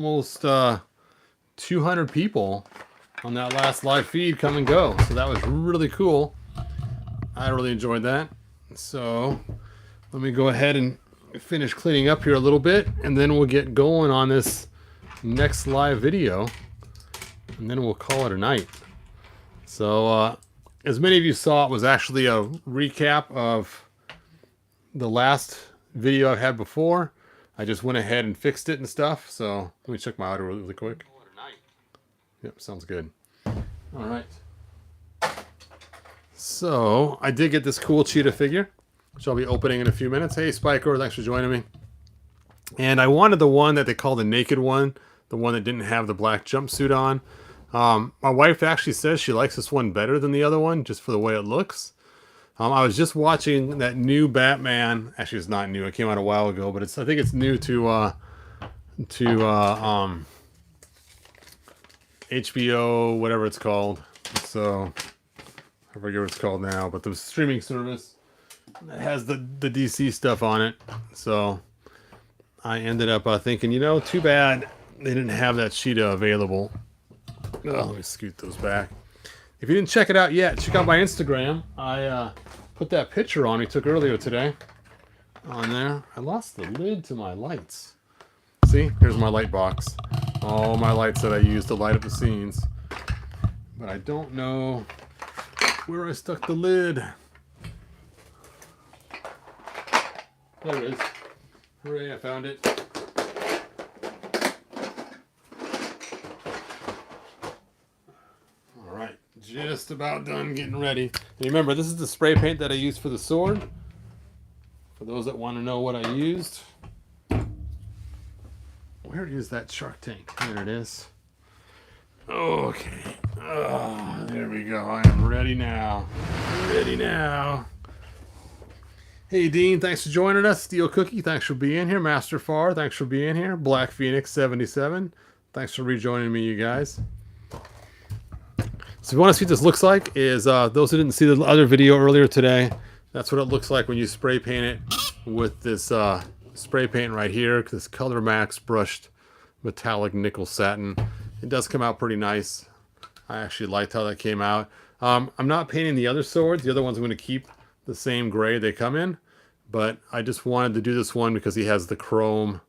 almost 200 people on that last live feed come and go. So that was really cool. I really enjoyed that. So let me go ahead and finish cleaning up here a little bit, and then we'll get going on this next live video, and then we'll call it a night. So as many of you saw, it was actually a recap of the last video I've had before. I just went ahead and fixed it and stuff. So let me check my audio really quick. Yep, sounds good. All right. So I did get this cool cheetah figure, which I'll be opening in a few minutes. Hey, Spiker, thanks for joining me. And I wanted the one that they call the naked one, the one that didn't have the black jumpsuit on. My wife actually says she likes this one better than the other one, just for the way it looks. I was just watching that new Batman. Actually, it's not new. It came out a while ago, but I think it's new to HBO, whatever it's called. So I forget what it's called now, but the streaming service that has the DC stuff on it. So I ended up thinking, you know, too bad they didn't have that Cheetah available. Oh, let me scoot those back. If you didn't check it out yet, check out my Instagram. I put that picture on we took earlier today on there. I lost the lid to my lights. See, here's my light box. All my lights that I use to light up the scenes. But I don't know where I stuck the lid. There it is. Hooray, I found it. Alright, just about done getting ready. And remember, this is the spray paint that I used for the sword. For those that want to know what I used. Where is that shark tank? There it is. Okay. Oh, there we go. I am ready now. Ready now. Hey, Dean, thanks for joining us. Steel Cookie, thanks for being here. Master Far, thanks for being here. Black Phoenix 77, thanks for rejoining me, you guys. So if you want to see what this looks like, is those who didn't see the other video earlier today, that's what it looks like when you spray paint it with this spray paint right here, this Color Max brushed metallic nickel satin. It does come out pretty nice. I actually liked how that came out. I'm not painting the other swords. The other ones I'm going to keep the same gray they come in, but I just wanted to do this one because he has the chrome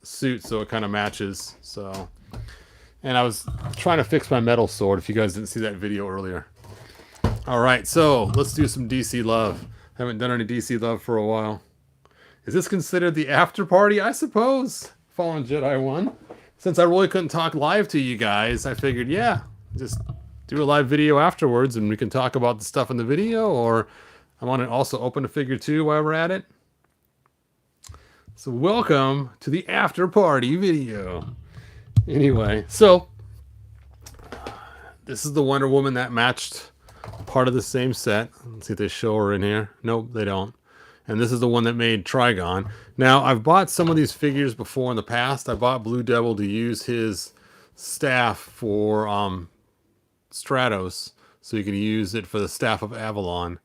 suit, so it kind of matches. So, and I was trying to fix my metal sword if you guys didn't see that video earlier. All right, so let's do some DC love. Haven't done any DC love for a while. Is this considered the after party? I suppose. Fallen Jedi 1. Since I really couldn't talk live to you guys, I figured, yeah, just do a live video afterwards and we can talk about the stuff in the video, or I want to also open a figure too while we're at it. So welcome to the after party video. Anyway, so this is the Wonder Woman that matched part of the same set. Let's see if they show her in here. Nope, they don't. And this is the one that made Trigon. Now, I've bought some of these figures before in the past. I bought Blue Devil to use his staff for Stratos, so you can use it for the Staff of Avalon.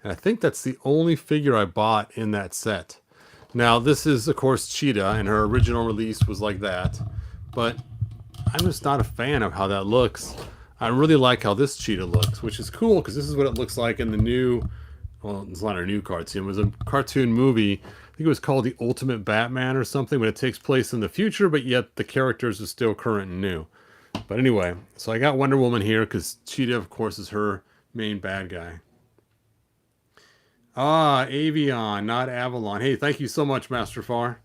And I think that's the only figure I bought in that set. Now, this is, of course, Cheetah, and her original release was like that. But I'm just not a fan of how that looks. I really like how this Cheetah looks, which is cool, because this is what it looks like in the new... Well, it's not a new cartoon. It was a cartoon movie. I think it was called The Ultimate Batman or something, but it takes place in the future, but yet the characters are still current and new. But anyway, so I got Wonder Woman here because Cheetah, of course, is her main bad guy. Ah, Avion, not Avalon. Hey, thank you so much, Master Far.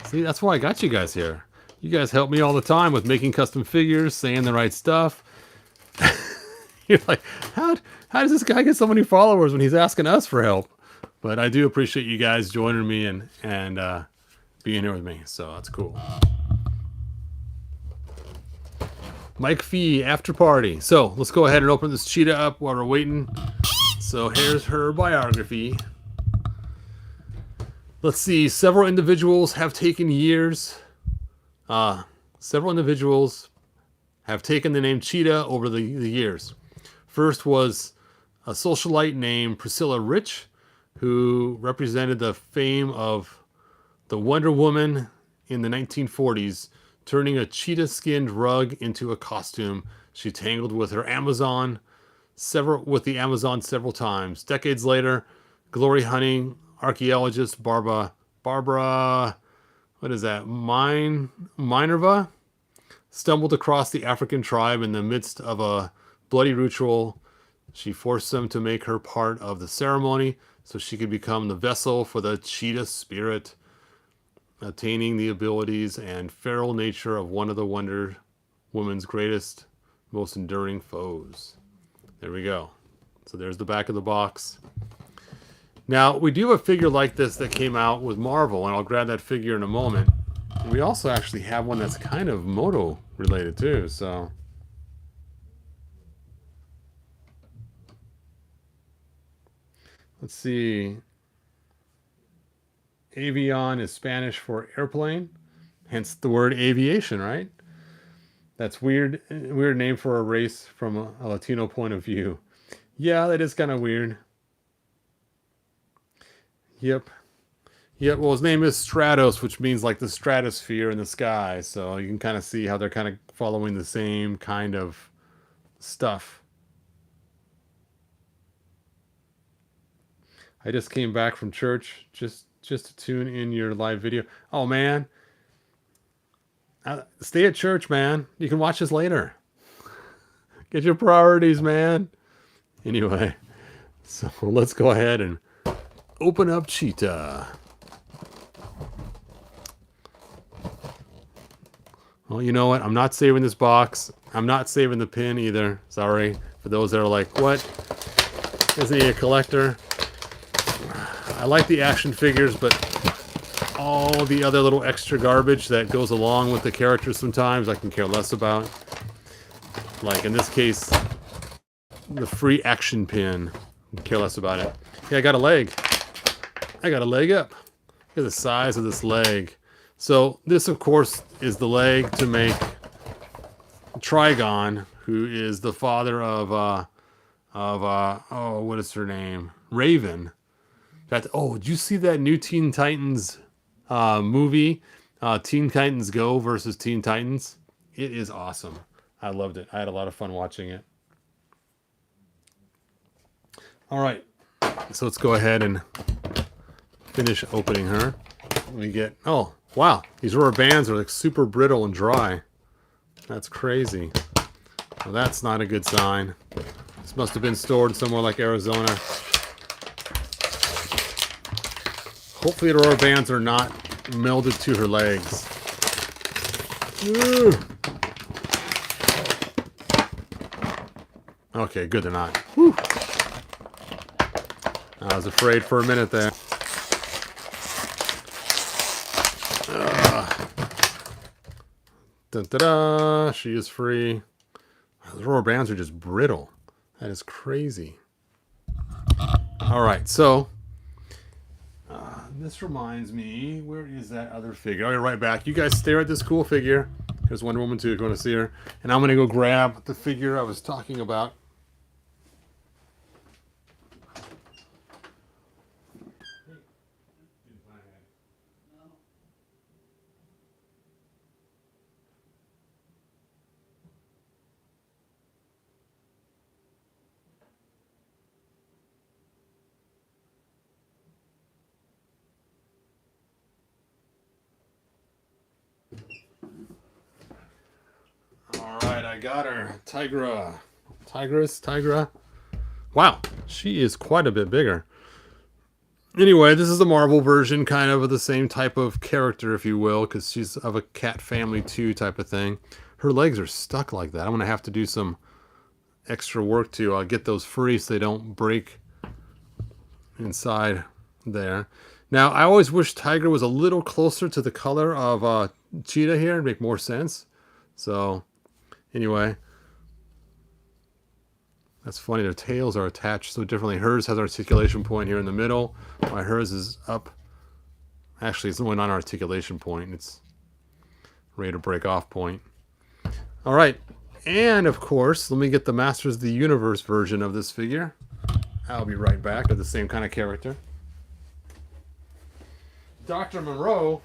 See, that's why I got you guys here. You guys help me all the time with making custom figures, saying the right stuff. You're like, how does this guy get so many followers when he's asking us for help? But I do appreciate you guys joining me and being here with me. So that's cool. Mike Fee, after party. So let's go ahead and open this Cheetah up while we're waiting. So here's her biography. Let's see. Several individuals have taken years. Several individuals have taken the name Cheetah over the years. First was a socialite named Priscilla Rich, who represented the fame of the Wonder Woman in the 1940s, turning a cheetah-skinned rug into a costume. She tangled with the Amazon several times. Decades later, glory hunting archaeologist Barbara, what is that? Minerva stumbled across the African tribe in the midst of a bloody ritual. She forced them to make her part of the ceremony so she could become the vessel for the cheetah spirit, attaining the abilities and feral nature of one of the Wonder Woman's greatest, most enduring foes. There we go. So there's the back of the box. Now, we do have a figure like this that came out with Marvel, and I'll grab that figure in a moment. We also actually have one that's kind of Moto related too, so... Let's see. Avion is Spanish for airplane, hence the word aviation, right? That's weird name for a race from a Latino point of view. Yeah, that is kind of weird. Yep. Well, his name is Stratos, which means like the stratosphere in the sky. So you can kind of see how they're kind of following the same kind of stuff. I just came back from church just to tune in your live video. Oh, man. Stay at church, man. You can watch this later. Get your priorities, man. Anyway, so let's go ahead and open up Cheetah. Well, you know what? I'm not saving this box. I'm not saving the pin either. Sorry for those that are like, what? Isn't he a collector? I like the action figures, but all the other little extra garbage that goes along with the characters sometimes I can care less about. Like in this case, the free action pin. I care less about it. Yeah, I got a leg. I got a leg up. Look at the size of this leg. So this, of course, is the leg to make Trigon, who is the father of oh, what is her name? Raven. Did you see that new Teen Titans movie? Teen Titans Go versus Teen Titans. It is awesome. I loved it. I had a lot of fun watching it. All right. So let's go ahead and finish opening her. We get, oh, wow. These rubber bands are like super brittle and dry. That's crazy. Well, that's not a good sign. This must have been stored somewhere like Arizona. Hopefully the rubber bands are not melded to her legs. Ooh. Okay, good they're not. Whew. I was afraid for a minute there. Da-da-da, she is free. Those rubber bands are just brittle. That is crazy. All right, so this reminds me, where is that other figure? I'll be right back. You guys stare at this cool figure. There's Wonder Woman 2 if you want to see her. And I'm going to go grab the figure I was talking about. Alright, I got her. Tigra. Wow, she is quite a bit bigger. Anyway, this is the Marvel version, kind of the same type of character, if you will, because she's of a cat family too type of thing. Her legs are stuck like that. I'm going to have to do some extra work to get those free so they don't break inside there. Now, I always wish Tiger was a little closer to the color of Cheetah here. It'd make more sense. So, anyway. That's funny. Their tails are attached so differently. Hers has an articulation point here in the middle, while hers is up. Actually, it's only not an articulation point. It's ready to break off point. All right. And, of course, let me get the Masters of the Universe version of this figure. I'll be right back with the same kind of character. Dr. Monroe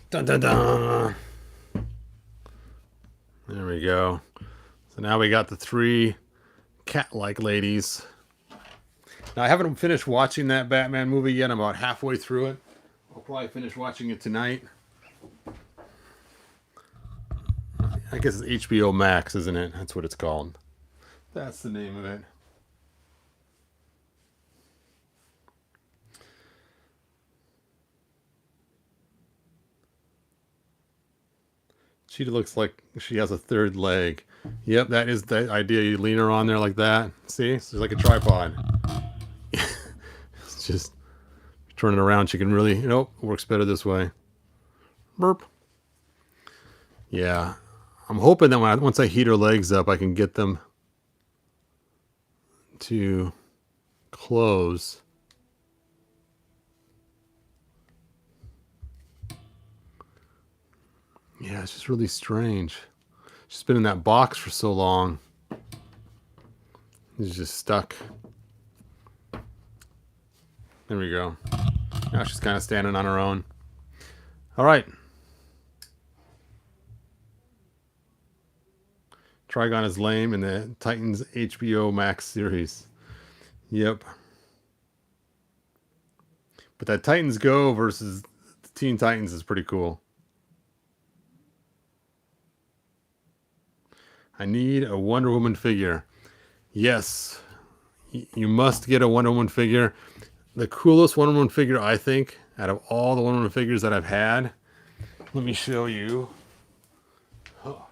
Dun dun dun. There we go. So now we got the 3 cat-like ladies. Now I haven't finished watching that Batman movie yet. I'm about halfway through it. I'll probably finish watching it tonight. I guess it's HBO Max, isn't it? That's what it's called. That's the name of it. Cheetah looks like she has a 3rd leg. Yep, that is the idea. You lean her on there like that. See? It's like a tripod. It's just turn it around. She can really, nope, it works better this way. Burp. Yeah. I'm hoping that once I heat her legs up, I can get them to close. Yeah, it's just really strange. She's been in that box for so long. She's just stuck. There we go. Now she's kind of standing on her own. All right. Trigon is lame in the Titans HBO Max series. Yep. But that Titans Go versus the Teen Titans is pretty cool. I need a Wonder Woman figure. Yes. You must get a Wonder Woman figure. The coolest Wonder Woman figure, I think, out of all the Wonder Woman figures that I've had. Let me show you. Oh.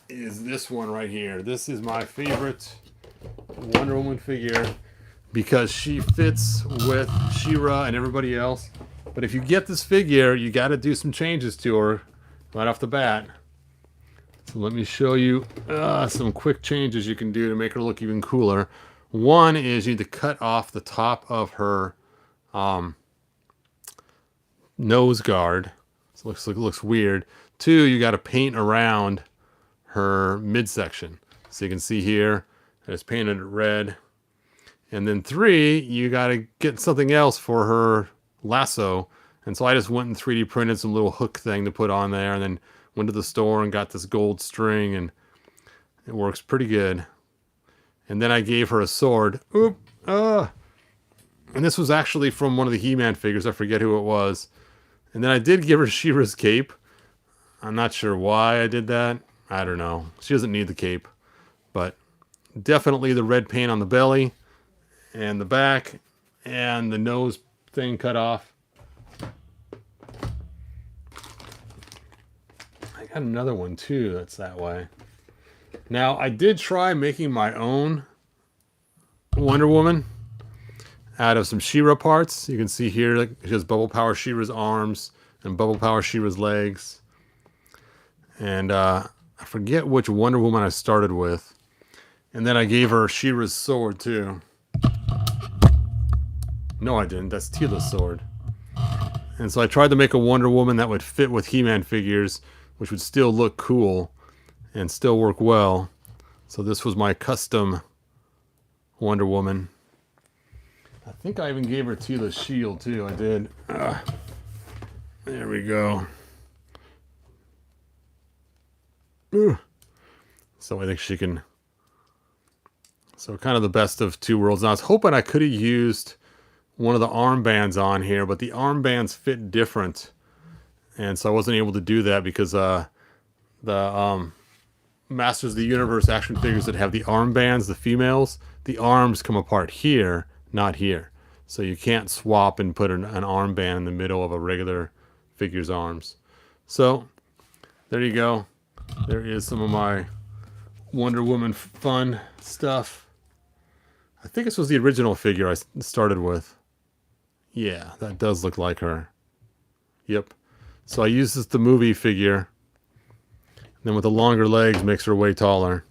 Is this one right here. This is my favorite Wonder Woman figure because she fits with She-Ra and everybody else. But if you get this figure, you got to do some changes to her right off the bat. So let me show you some quick changes you can do to make her look even cooler. One is you need to cut off the top of her nose guard. So it looks weird. 2, you got to paint around her midsection. So you can see here, I just painted it red. And then 3, you got to get something else for her lasso. And so I just went and 3D printed some little hook thing to put on there, and then went to the store and got this gold string, and it works pretty good. And then I gave her a sword. Oop! And this was actually from one of the He-Man figures. I forget who it was. And then I did give her She-Ra's cape. I'm not sure why I did that. I don't know. She doesn't need the cape. But definitely the red paint on the belly and the back and the nose thing cut off. I got another one too that's that way. Now, I did try making my own Wonder Woman out of some She-Ra parts. You can see here she has Bubble Power She-Ra's arms and Bubble Power She-Ra's legs. And I forget which Wonder Woman I started with. And then I gave her She-Ra's sword too. No, I didn't. That's Teela's sword. And so I tried to make a Wonder Woman that would fit with He-Man figures, which would still look cool and still work well. So this was my custom Wonder Woman. I think I even gave her Teela's shield too. I did. There we go. So I think she can... So kind of the best of 2 worlds. Now I was hoping I could have used one of the armbands on here, but the armbands fit different. And so I wasn't able to do that because the Masters of the Universe action figures that have the armbands, the females, the arms come apart here, not here. So you can't swap and put an armband in the middle of a regular figure's arms. So there you go. There is some of my Wonder Woman fun stuff. I think this was the original figure I started with. Yeah, that does look like her. Yep. So I used this the movie figure. And then with the longer legs makes her way taller.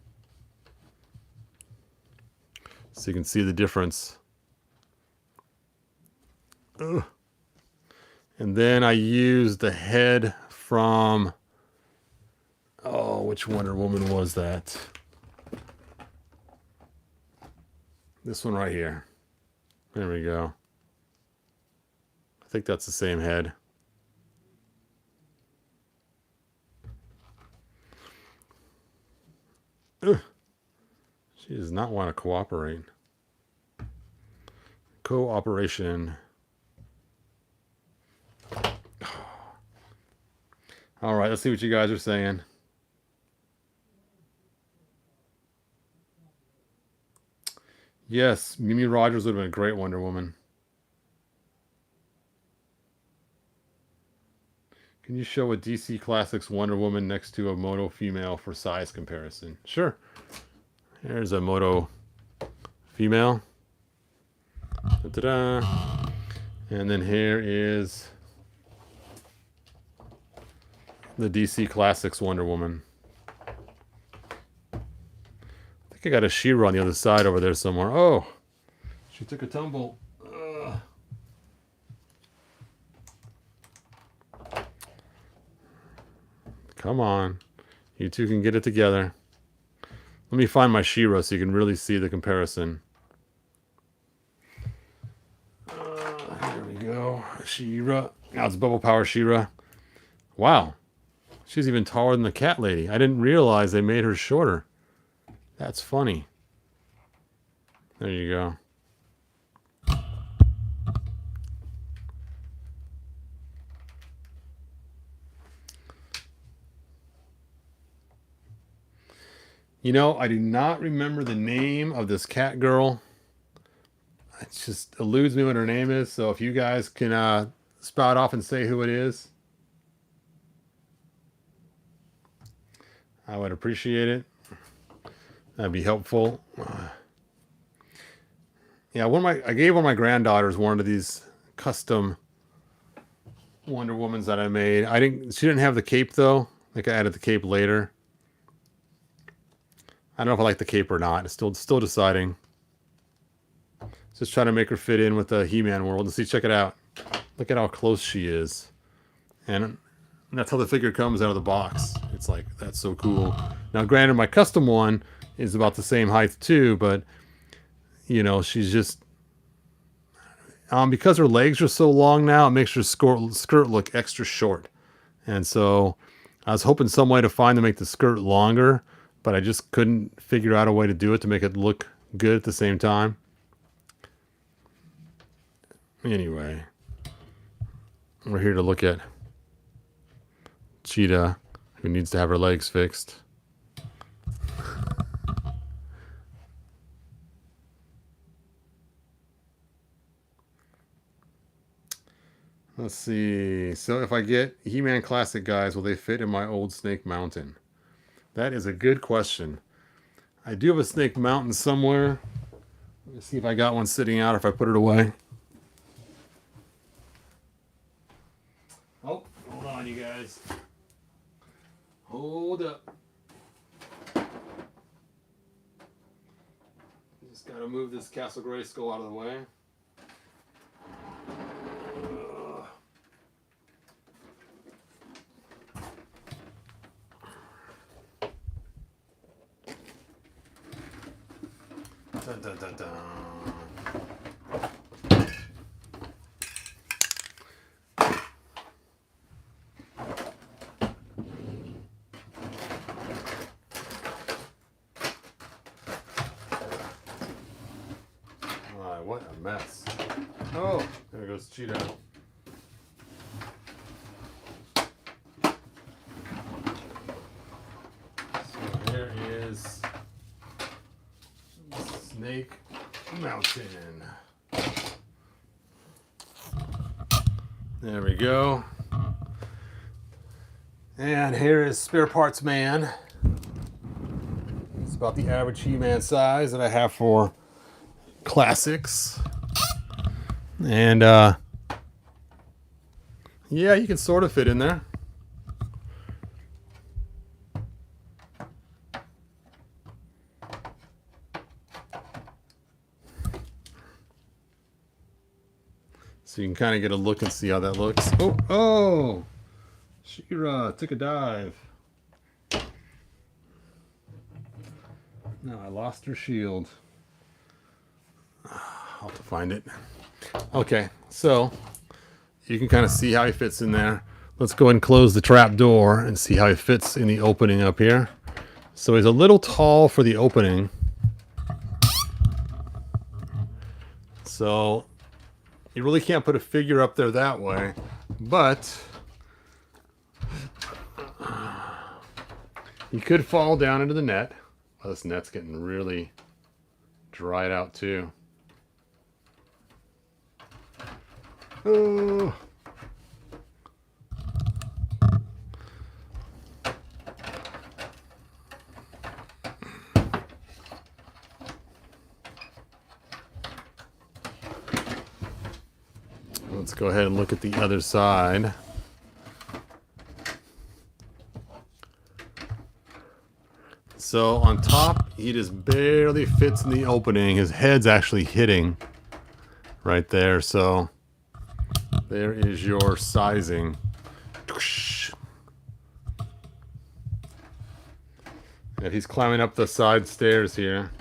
So you can see the difference. Ugh. And then I used the head from Oh, which Wonder Woman was that? This one right here. There we go. I think that's the same head. Ugh. She does not want to cooperate. Cooperation. All right, let's see what you guys are saying. Yes, Mimi Rogers would have been a great Wonder Woman. Can you show a DC Classics Wonder Woman next to a Moto female for size comparison? Sure. Here's a Moto female. Ta-da. And then here is the DC Classics Wonder Woman. I think I got a She-Ra on the other side over there somewhere. Oh, she took a tumble. Ugh. Come on. You two can get it together. Let me find my She-Ra so you can really see the comparison. Here we go. She-Ra. Now it's Bubble Power She-Ra. Wow. She's even taller than the cat lady. I didn't realize they made her shorter. That's funny. There you go. You know, I do not remember the name of this cat girl. It just eludes me what her name is. So if you guys can spout off and say who it is, I would appreciate it. That'd be helpful. Yeah, I gave one of my granddaughters one of these custom Wonder Womans that I made. She didn't have the cape though. I think I added the cape later. I don't know if I like the cape or not. It's still deciding. Just trying to make her fit in with the He-Man world. And see, check it out. Look at how close she is. And that's how the figure comes out of the box. It's like, that's so cool. Now, granted, my custom one is about the same height too, but, you know, she's just... because her legs are so long now, it makes her skirt look extra short. And so, I was hoping some way to find to make the skirt longer, but I just couldn't figure out a way to do it to make it look good at the same time. Anyway, we're here to look at Cheetah, who needs to have her legs fixed. Let's see. So if I get He-Man Classic guys, will they fit in my old Snake Mountain? That is a good question. I do have a Snake Mountain somewhere. Let me see if I got one sitting out or if I put it away. Oh, hold on, you guys. Hold up. Just gotta move this Castle Grayskull out of the way. Dun, dun, dun, dun. What a mess. Oh, there goes Cheetah. So here is Snake Mountain. There we go. And here is Spare Parts Man. It's about the average He-Man size that I have for classics. And yeah, you can sort of fit in there. So you can kind of get a look and see how that looks. Oh, She-Ra took a dive. No, I lost her shield. I'll have to find it. Okay, so you can kind of see how he fits in there. Let's go and close the trap door and see how he fits in the opening up here. So he's a little tall for the opening. So you really can't put a figure up there that way, but he could fall down into the net. Oh, this net's getting really dried out too. Oh. Let's go ahead and look at the other side. So on top, he just barely fits in the opening. His head's actually hitting right there. So there is your sizing. And he's climbing up the side stairs here.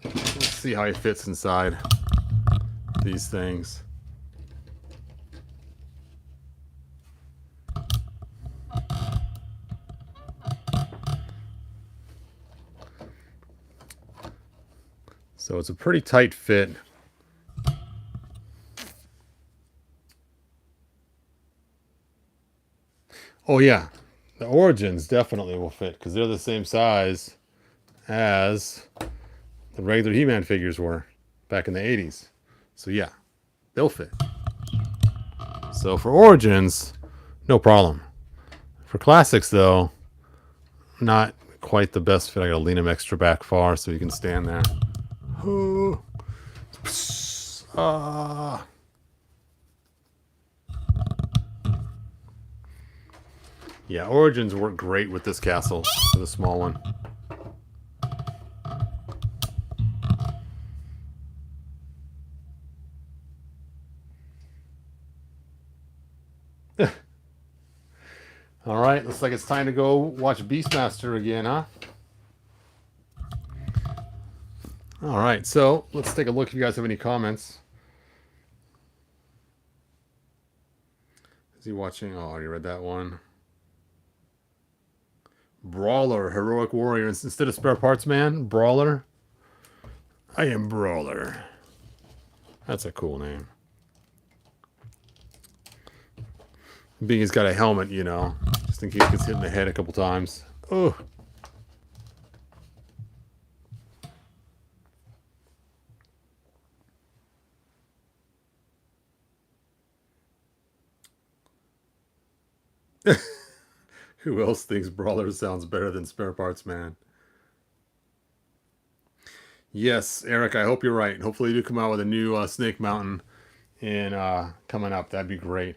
Let's see how he fits inside these things. So it's a pretty tight fit. Oh yeah, the Origins definitely will fit because they're the same size as the regular He-Man figures were back in the 80s. So yeah, they'll fit. So for Origins, no problem. For Classics though, not quite the best fit. I gotta lean him extra back far so he can stand there. Yeah, Origins work great with this castle, for the small one. All right, looks like it's time to go watch Beastmaster again, huh? All right, so let's take a look if you guys have any comments. Is he watching? Oh, I already read that one. Brawler, heroic warrior. Instead of spare parts man, Brawler. I am Brawler. That's a cool name. Being he's got a helmet, you know, just in case he gets hit in the head a couple times. Oh. Who else thinks Brawler sounds better than Spare Parts Man? Yes, Eric, I hope you're right. Hopefully you do come out with a new Snake Mountain coming up. That'd be great.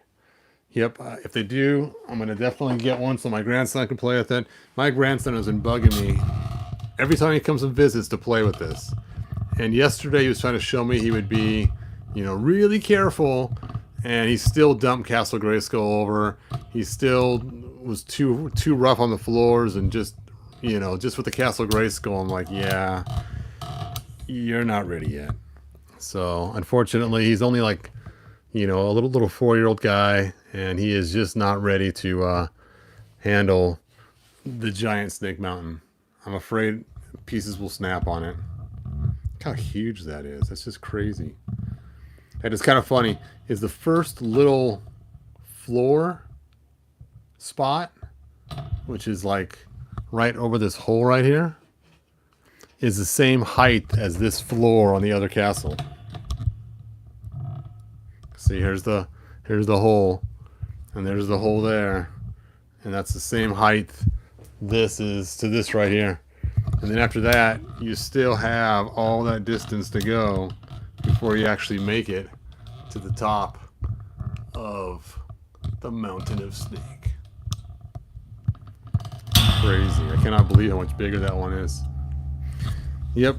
Yep, if they do, I'm going to definitely get one so my grandson can play with it. My grandson has been bugging me every time he comes and visits to play with this. And yesterday he was trying to show me he would be, you know, really careful. And he still dumped Castle Grayskull over. He still was too rough on the floors and just, you know, just with the Castle Grayskull, I'm like, yeah, you're not ready yet. So unfortunately, he's only like, you know, a little 4-year-old guy, and he is just not ready to handle the giant Snake Mountain. I'm afraid pieces will snap on it. Look how huge that is. That's just crazy. And it's kind of funny, is the first little floor spot, which is like right over this hole right here, is the same height as this floor on the other castle. See, here's the hole, and there's the hole there, and that's the same height this is to this right here. And then after that, you still have all that distance to go before you actually make it to the top of the Mountain of Snake. Crazy. I cannot believe how much bigger that one is. Yep.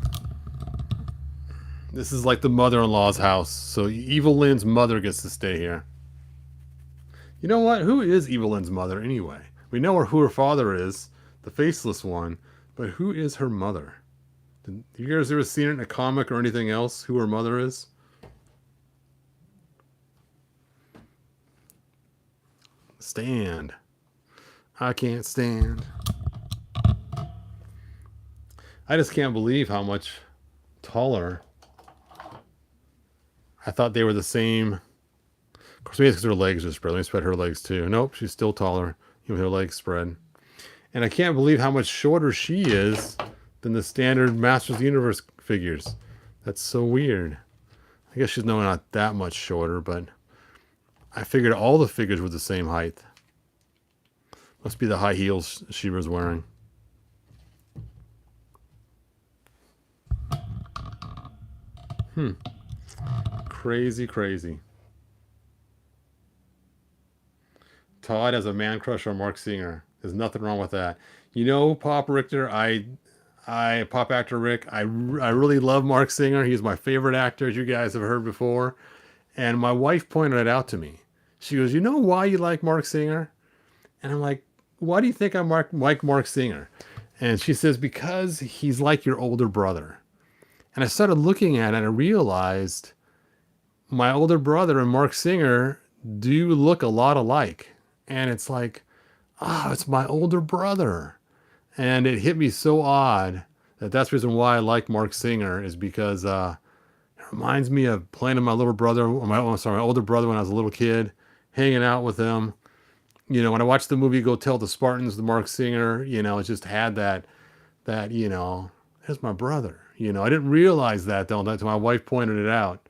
This is like the mother-in-law's house. So Evil Lynn's mother gets to stay here. You know what? Who is Evil Lynn's mother anyway? We know who her father is, the faceless one. But who is her mother? Did you guys ever seen it in a comic or anything else? Who her mother is? Stand. I can't stand. I just can't believe how much taller. I thought they were the same. Of course, maybe it's because her legs are spread. Let me spread her legs too. Nope, she's still taller with her legs spread. And I can't believe how much shorter she is than the standard Masters of the Universe figures. That's so weird. I guess she's not that much shorter, but I figured all the figures were the same height. Must be the high heels she was wearing. Crazy, crazy. Todd has a man crush on Mark Singer. There's nothing wrong with that. You know, Pop Richter, Pop Actor Rick, I really love Mark Singer. He's my favorite actor, as you guys have heard before. And my wife pointed it out to me. She goes, you know why you like Mark Singer? And I'm like, why do you think I like Mark Singer? And she says, because he's like your older brother. And I started looking at it and I realized my older brother and Mark Singer do look a lot alike. And it's like, it's my older brother. And it hit me so odd that that's the reason why I like Mark Singer, is because it reminds me of playing with my little brother, or my older brother when I was a little kid, hanging out with him. You know, when I watched the movie Go Tell the Spartans, the Mark Singer, you know, it just had that, you know, there's my brother. You know, I didn't realize that though until my wife pointed it out.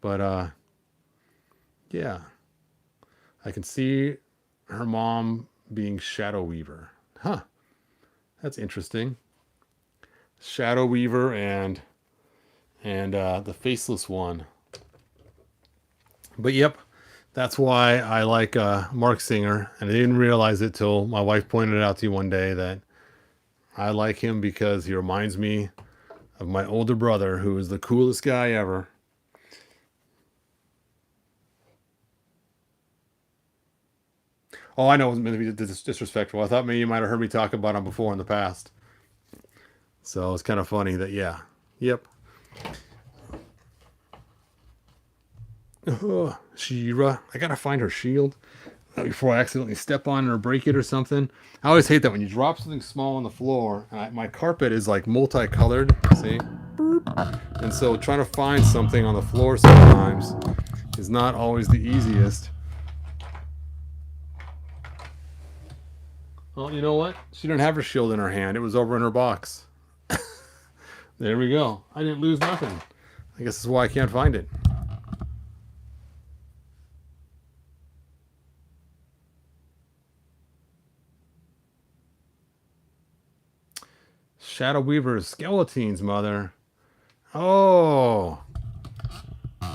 But yeah. I can see her mom being Shadow Weaver. Huh. That's interesting. Shadow Weaver and the faceless one. But yep, that's why I like Mark Singer, and I didn't realize it till my wife pointed it out to you one day that I like him because he reminds me of my older brother, who is the coolest guy ever. Oh, I know it was meant to be disrespectful. I thought maybe you might have heard me talk about him before in the past. So it's kind of funny that, yeah. Yep. She-Ra. I gotta find her shield before I accidentally step on it or break it or something. I always hate that when you drop something small on the floor. My carpet is like multicolored, see? And so trying to find something on the floor sometimes is not always the easiest. Well, you know what? She didn't have her shield in her hand. It was over in her box. There we go. I didn't lose nothing. I guess that's why I can't find it. Shadow Weaver is Skeleton's mother. Oh.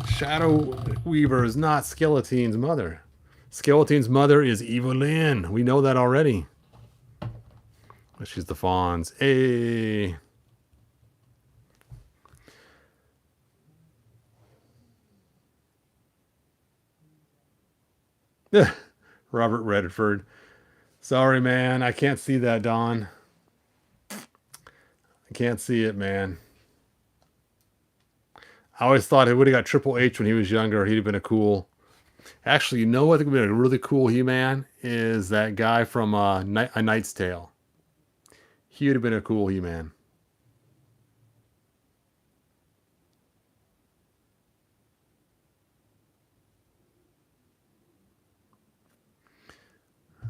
Shadow Weaver is not Skeleton's mother. Skeleton's mother is Evelyn. We know that already. She's the Fawns. Hey. Robert Redford. Sorry, man. I can't see that, Don. I can't see it, man. I always thought he would have got Triple H when he was younger. He'd have been a cool... Actually, you know what I think would be a really cool He-Man? Is that guy from A Knight's Tale. He would have been a cool He-Man.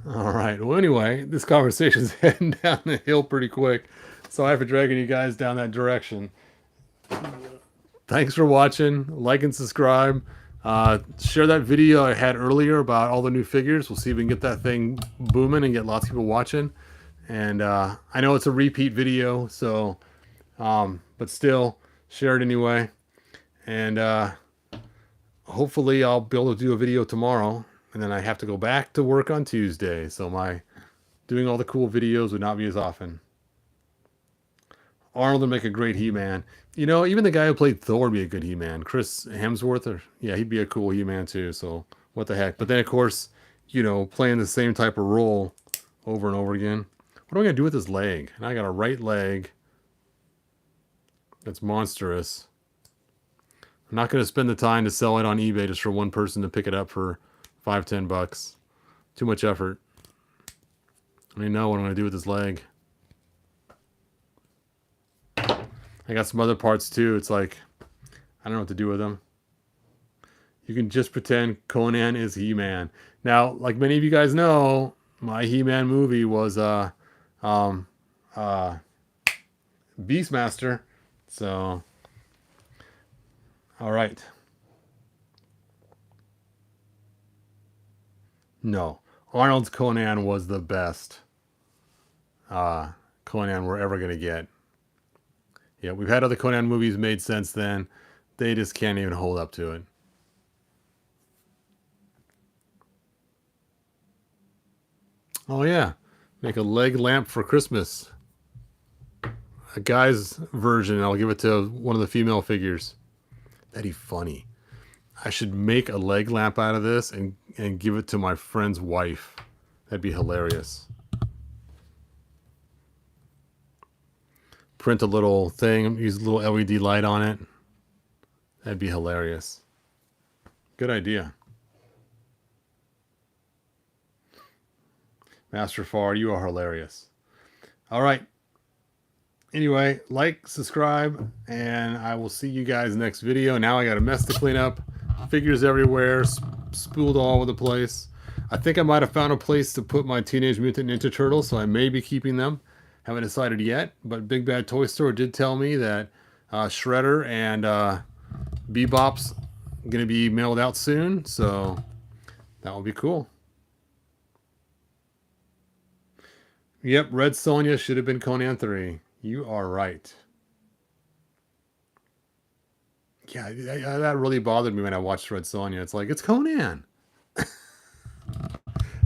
All right. Well, anyway, this conversation's heading down the hill pretty quick. Sorry for dragging you guys down that direction. Thanks for watching. Like and subscribe. Share that video I had earlier about all the new figures. We'll see if we can get that thing booming and get lots of people watching. And I know it's a repeat video, so but still, share it anyway. And hopefully I'll be able to do a video tomorrow. And then I have to go back to work on Tuesday. So my doing all the cool videos would not be as often. Arnold would make a great He-Man. You know, even the guy who played Thor would be a good He-Man. Chris Hemsworth, yeah, he'd be a cool He-Man too. So what the heck? But then, of course, you know, playing the same type of role over and over again. What am I going to do with this leg? And I got a right leg that's monstrous. I'm not going to spend the time to sell it on eBay just for one person to pick it up for $5-10. Too much effort. I know what I'm going to do with this leg. I got some other parts too. It's like, I don't know what to do with them. You can just pretend Conan is He-Man. Now, like many of you guys know, my He-Man movie was Beastmaster. So, all right. No, Arnold's Conan was the best Conan we're ever going to get. Yeah, we've had other Conan movies made since then. They just can't even hold up to it. Oh yeah, make a leg lamp for Christmas. A guy's version, I'll give it to one of the female figures. That'd be funny. I should make a leg lamp out of this and give it to my friend's wife. That'd be hilarious. Print a little thing, use a little LED light on it. That'd be hilarious. Good idea. Master Far, you are hilarious. All right. Anyway, like, subscribe, and I will see you guys next video. Now I got a mess to clean up. Figures everywhere, spooled all over the place. I think I might have found a place to put my Teenage Mutant Ninja Turtles, so I may be keeping them. Haven't decided yet, but Big Bad Toy Store did tell me that Shredder and Bebop's going to be mailed out soon, so that will be cool. Yep, Red Sonja should have been Conan 3. You are right. Yeah, that really bothered me when I watched Red Sonja. It's like, it's Conan.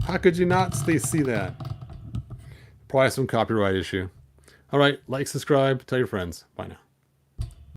How could you not see that? Probably some copyright issue. All right, like, subscribe, tell your friends. Bye now.